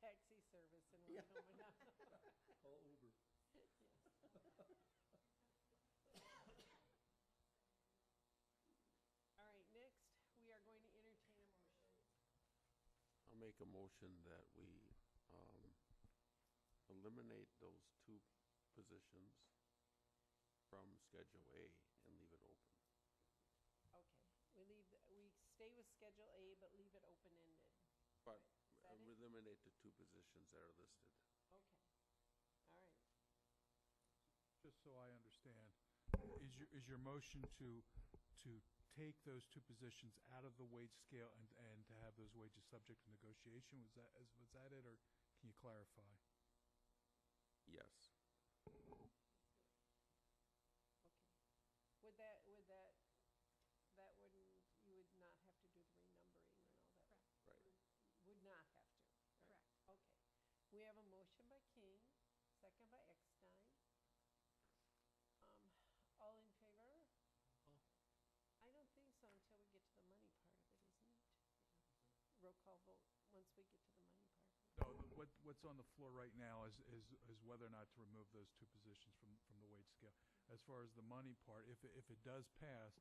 taxi service in Winona. Call Uber. All right, next, we are going to entertain a motion. I'll make a motion that we eliminate those two positions from Schedule A and leave it open. Okay, we stay with Schedule A, but leave it open-ended. But Is that it? eliminate the two positions that are listed. Okay, all right. Just so I understand, is your motion to take those two positions out of the wage scale and to have those wages subject to negotiation? Was that it, or can you clarify? Yes. Okay. That wouldn't, you would not have to do the renumbering and all that? Correct. Right. Would not have to? Right. Correct. Okay. We have a motion by King, second by Eckstein. All in favor? I don't think so until we get to the money part of it, isn't it? Roll call vote, once we get to the money part of it. No, what's on the floor right now is whether or not to remove those two positions from the wage scale. As far as the money part, if it does pass,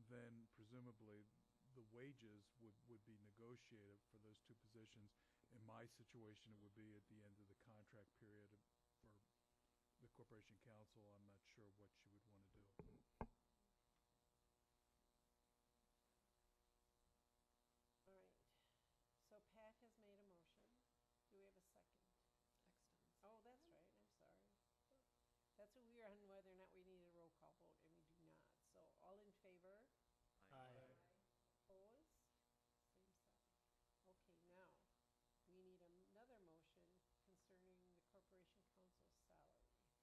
then presumably the wages would be negotiated for those two positions. In my situation, it would be at the end of the contract period for the Corporation Counsel. I'm not sure what you would want to do. All right. So Pat has made a motion. Do we have a second? Oh, that's right, I'm sorry. That's what we were on, whether or not we need a roll call vote, and we do not. So all in favor? Aye. Opposed? Same sign. Okay, now, we need another motion concerning the Corporation Counsel's salary. $529, I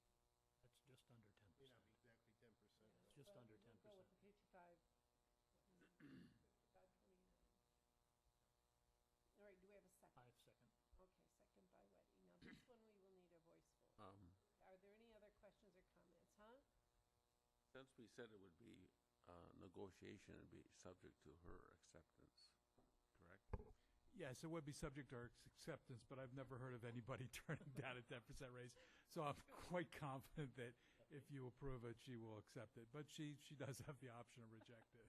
think. That's just under 10%. May not be exactly 10%. It's just under 10%. We'll go with the 55, 55.29. All right, do we have a second? 5 second. Okay, second by Weddy. Now, this one we will need a voice vote. Are there any other questions or comments, huh? Since we said it would be negotiation and be subject to her acceptance, correct? Yes, it would be subject to our acceptance, but I've never heard of anybody turning down a 10% raise. So I'm quite confident that if you approve it, she will accept it. But she does have the option to reject it.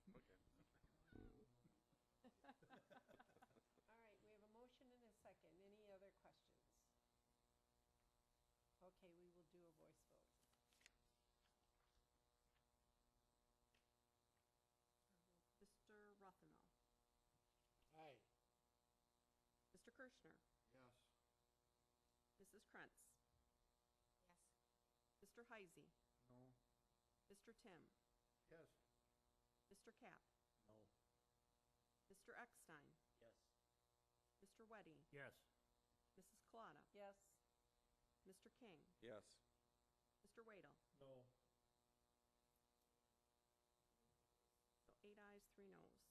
All right, we have a motion and a second. Any other questions? Okay, we will do a voice vote. Mr. Rothenall. Aye. Mr. Kirschner. Yes. Mrs. Krentz. Yes. Mr. Heisey. No. Mr. Tim. Yes. Mr. Kapp. No. Mr. Eckstein. Yes. Mr. Weddy. Yes. Mrs. Kalata. Yes. Mr. King. Yes. Mr. Wadel. No. So 8 ayes, 3 noes.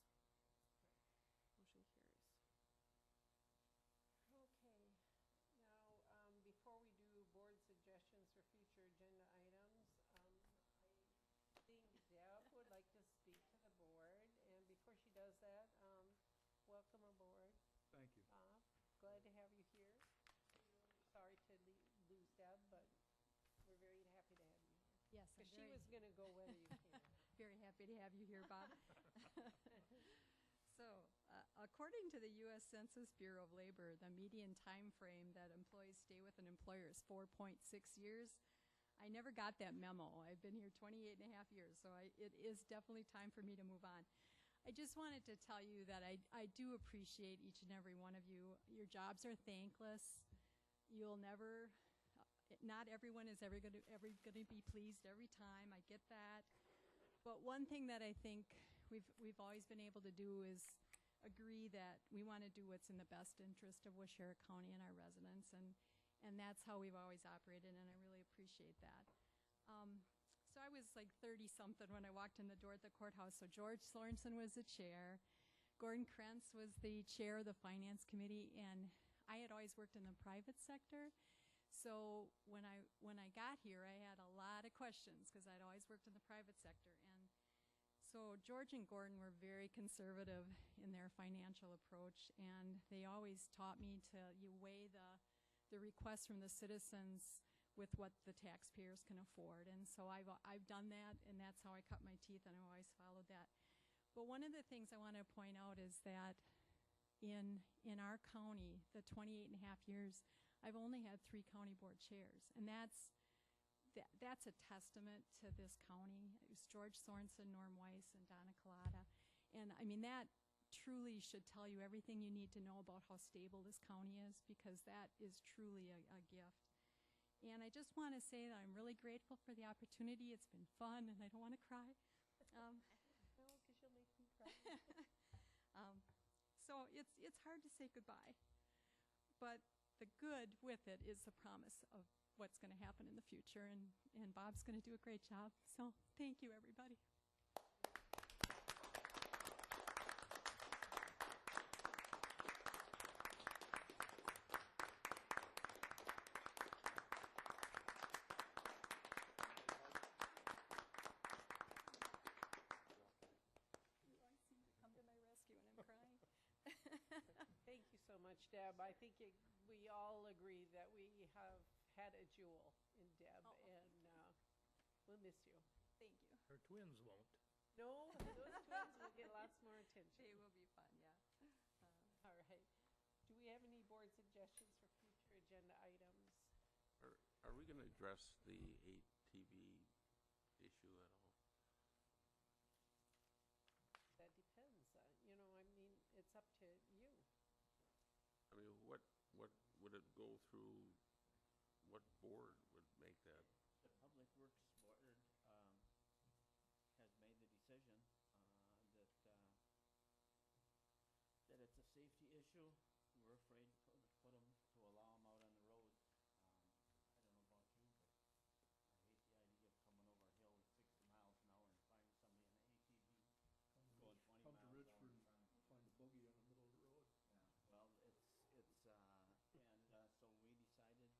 Motion carries. Okay, now, before we do board suggestions for future agenda items, I think Deb would like to speak to the board, and before she does that, welcome aboard, Thank you. Bob. Glad to have you here. Sorry to lose Deb, but we're very happy to have you here. Yes, I'm Because she was gonna go whether you can. very happy to have you here, Bob. So, according to the U.S. Census Bureau of Labor, the median time frame that employees stay with an employer is 4.6 years. I never got that memo. I've been here 28 and a half years, so it is definitely time for me to move on. I just wanted to tell you that I do appreciate each and every one of you. Your jobs are thankless. You'll never, not everyone is ever going to be pleased every time. I get that. But one thing that I think we've always been able to do is agree that we want to do what's in the best interest of Waushara County and our residents, and that's how we've always operated, and I really appreciate that. So I was like 30-something when I walked in the door at the courthouse. So George Sorensen was the chair. Gordon Krentz was the chair of the Finance Committee, and I had always worked in the private sector. So when I got here, I had a lot of questions because I'd always worked in the private sector. And so George and Gordon were very conservative in their financial approach, and they always taught me to weigh the requests from the citizens with what the taxpayers can afford. And so I've done that, and that's how I cut my teeth, and I've always followed that. But one of the things I want to point out is that in our county, the 28 and a half years, I've only had 3 county board chairs, and that's a testament to this county. It was George Sorensen, Norm Weiss, and Donna Collada. And I mean, that truly should tell you everything you need to know about how stable this county is, because that is truly a gift. And I just want to say that I'm really grateful for the opportunity. It's been fun, and I don't want to cry. No, because you'll make me cry. So it's hard to say goodbye. But the good with it is the promise of what's going to happen in the future, and Bob's going to do a great job. So thank you, everybody. You always seem to come to my rescue when I'm crying. Thank you so much, Deb. I think we all agree that we have had a jewel in Deb, Oh. and we'll miss you. Thank you. Her twins won't. No, those twins will get lots more attention. They will be fun, yeah. All right. Do we have any board suggestions for future agenda items? Are we going to address the ATV issue at all? That depends. I mean, it's up to you. I mean, what would it go through? What board would make that? The Public Works Board has made the decision that it's a safety issue. We're afraid to put them, to allow them out on the road. I don't know about you, but I hate the idea of coming over a hill at 60 miles an hour and finding somebody in an ATV going 20 Come to miles an hour. Richford and find a boogie in the middle of the road. Yeah, well, so we decided that we weren't even,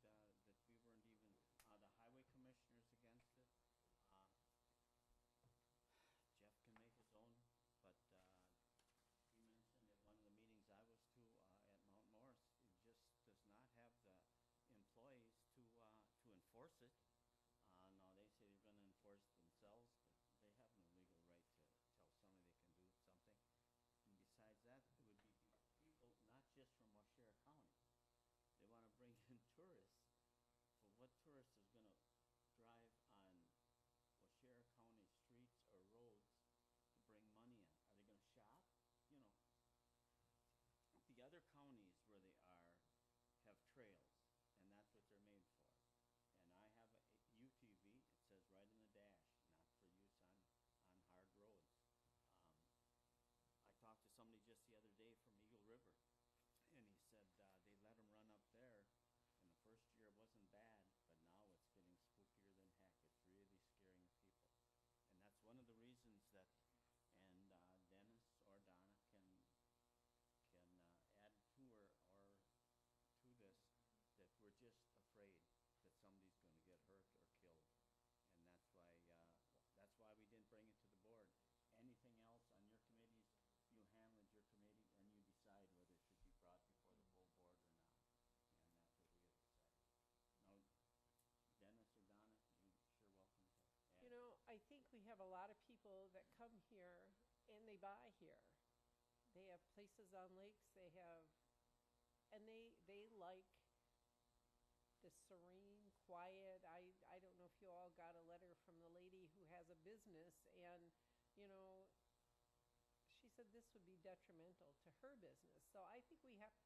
the highway commissioner's against it. Jeff can make his own, but he mentioned at one of the meetings I was to at Mount Morris, he just does not have the employees to enforce it. Now, they say they're gonna enforce it themselves, but they have no legal right to tell somebody they can do something. And besides that, it would be people not just from Waushara County. They want to bring in tourists, but what tourist is going to drive on Waushara County streets or roads to bring money in? Are they going to shop? You know, the other counties where they are have trails, and that's what they're made for. And I have a UTV, it says right in the dash, not for use on hard roads. I talked to somebody just the other day from Eagle River, and he said they let them run up there, and the first year it wasn't bad, but now it's getting spookier than heck. It's really scaring the people. And that's one of the reasons that, and Dennis or Donna can add to or to this, that we're just afraid that somebody's going to get hurt or killed. And that's why we didn't bring it to the board. Anything else on your committees, you handle it your committee, and you decide whether it should be brought before the full board or not. And that's what we have decided. Now, Dennis or Donna, you're sure welcome to add. You know, I think we have a lot of people that come here and they buy here. They have places on lakes, they like the serene, quiet. I don't know if you all got a letter from the lady who has a business, and, she said this would be detrimental to her business. So I think we have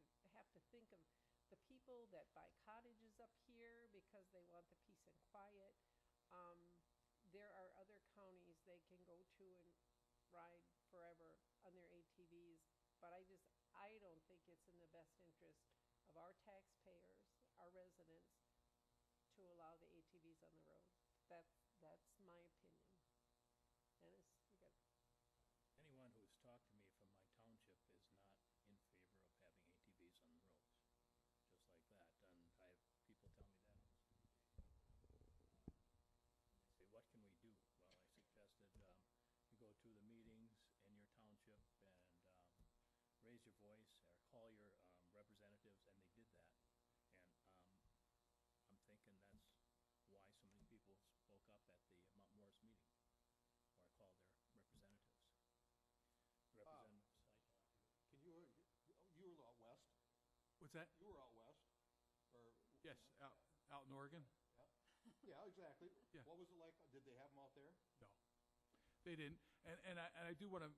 to think of the people that buy cottages up here because they want the peace and quiet. There are other counties they can go to and ride forever on their ATVs, but I don't think it's in the best interest of our taxpayers, our residents, to allow the ATVs on the road. That's my opinion. Dennis, you got. Anyone who's talked to me from my township is not in favor of having ATVs on the roads, just like that. And I have people tell me that raise your voice or call your representatives, and they did that. And I'm thinking that's why so many people spoke up at the Mount Morris meeting, or called their representatives. Representatives I talked to. You were out west? What's that? You were out west? Or? Yes, out in Oregon? Yeah, exactly. Yeah. What was it like? Did they have them out there? No, they didn't. And I do want to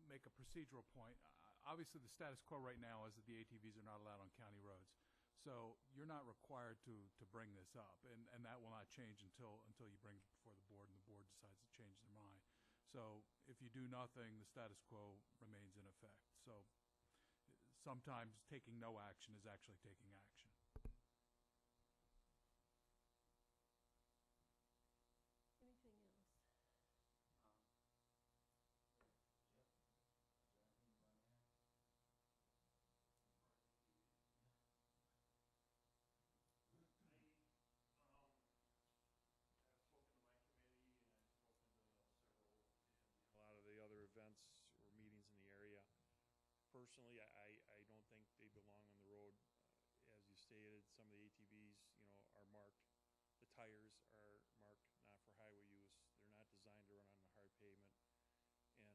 make a procedural point. Obviously, the status quo right now is that the ATVs are not allowed on county roads. So you're not required to bring this up, and that will not change until you bring it before the board and the board decides to change their mind. So if you do nothing, the status quo remains in effect. So sometimes taking no action is actually taking action. Anything else? Jeff, is there anything you want to add? I've spoken to my committee, and I've spoken to several, a lot of the other events or meetings in the area. Personally, I don't think they belong on the road. As you stated, some of the ATVs, are marked, the tires are marked not for highway use. They're not designed to run on the hard pavement. And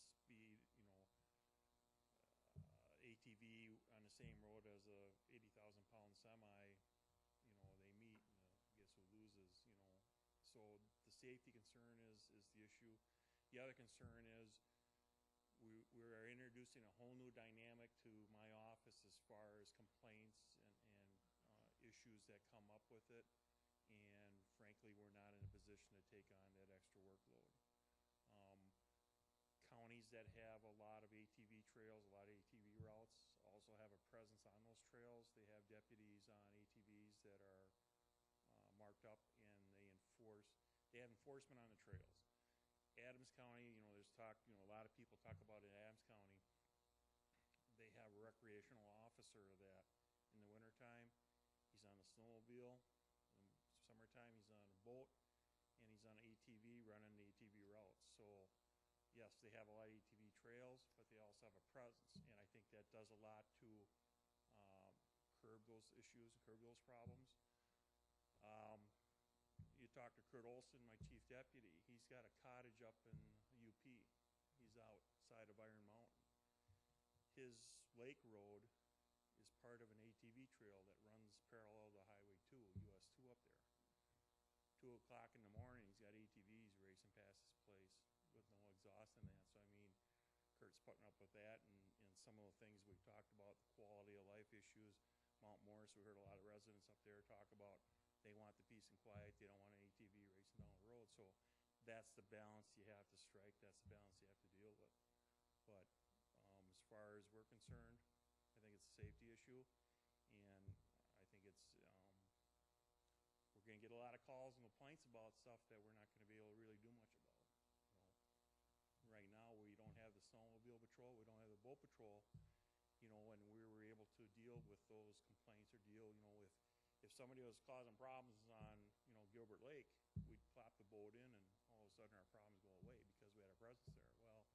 the speed, ATV on the same road as a 80,000-pound semi, they meet, and guess who loses, So the safety concern is the issue. The other concern is we are introducing a whole new dynamic to my office as far as complaints and issues that come up with it. And frankly, we're not in a position to take on that extra workload. Counties that have a lot of ATV trails, a lot of ATV routes, also have a presence on those trails. They have deputies on ATVs that are marked up, and they have enforcement on the trails. Adams County, there's talk, a lot of people talk about in Adams County, they have a recreational officer that in the wintertime, he's on a snowmobile, in the summertime, he's on a boat, and he's on an ATV running the ATV routes. So, yes, they have a lot of ATV trails, but they also have a presence, and I think that does a lot to curb those issues, curb those problems. You talk to Kurt Olson, my chief deputy. He's got a cottage up in UP. He's outside of Iron Mountain. His lake road is part of an ATV trail that runs parallel to Highway 2, US 2 up there. 2 o'clock in the morning, he's got ATVs racing past his place with no exhaust in that. So, Kurt's putting up with that, and some of the things we've talked about, the quality of life issues. Mount Morris, we heard a lot of residents up there talk about they want the peace and quiet. They don't want an ATV racing down the road. So that's the balance you have to strike. That's the balance you have to deal with. But as far as we're concerned, I think it's a safety issue, and I think it's we're going to get a lot of calls and complaints about stuff that we're not going to be able to really do much about. Right now, we don't have the snowmobile patrol, we don't have the boat patrol, and we were able to deal with those complaints or deal, with if somebody was causing problems on, Gilbert Lake, we'd plop the boat in, and all of a sudden our problems go away because we had a presence there. Well,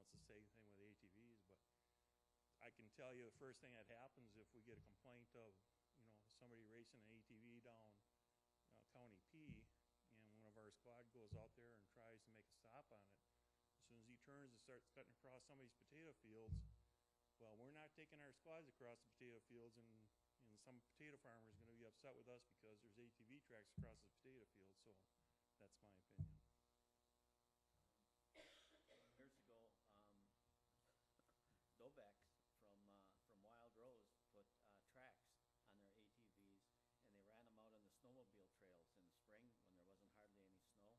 it's the same thing with ATVs, but I can tell you the first thing that happens if we get a complaint of, somebody racing an ATV down County P, and one of our squad goes out there and tries to make a stop on it. As soon as he turns and starts cutting across somebody's potato fields, well, we're not taking our squads across the potato fields, and some potato farmer is going to be upset with us because there's ATV tracks across the potato field. So that's my opinion. Years ago, Dovex from Wild Rose put tracks on their ATVs, and they ran them out on the snowmobile trails in the spring when there wasn't hardly any snow.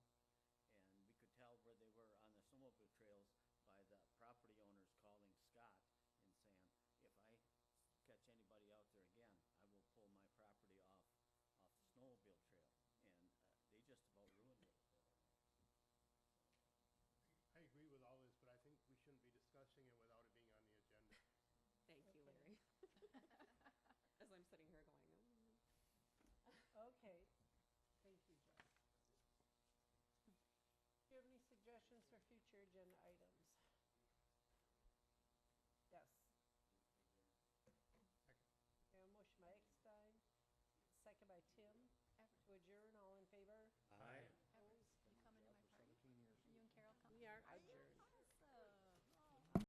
And we could tell where they were on the snowmobile trails by the property owners calling Scott and saying, if I catch anybody out there again, I will pull my property off the snowmobile trail. And they just about ruined it. I agree with all this, but I think we shouldn't be discussing it without it being on the agenda. Thank you, Larry. As I'm sitting here going, Okay, thank you, Jeff. Do you have any suggestions for future agenda items? Yes. by Tim. To adjourn, all in favor?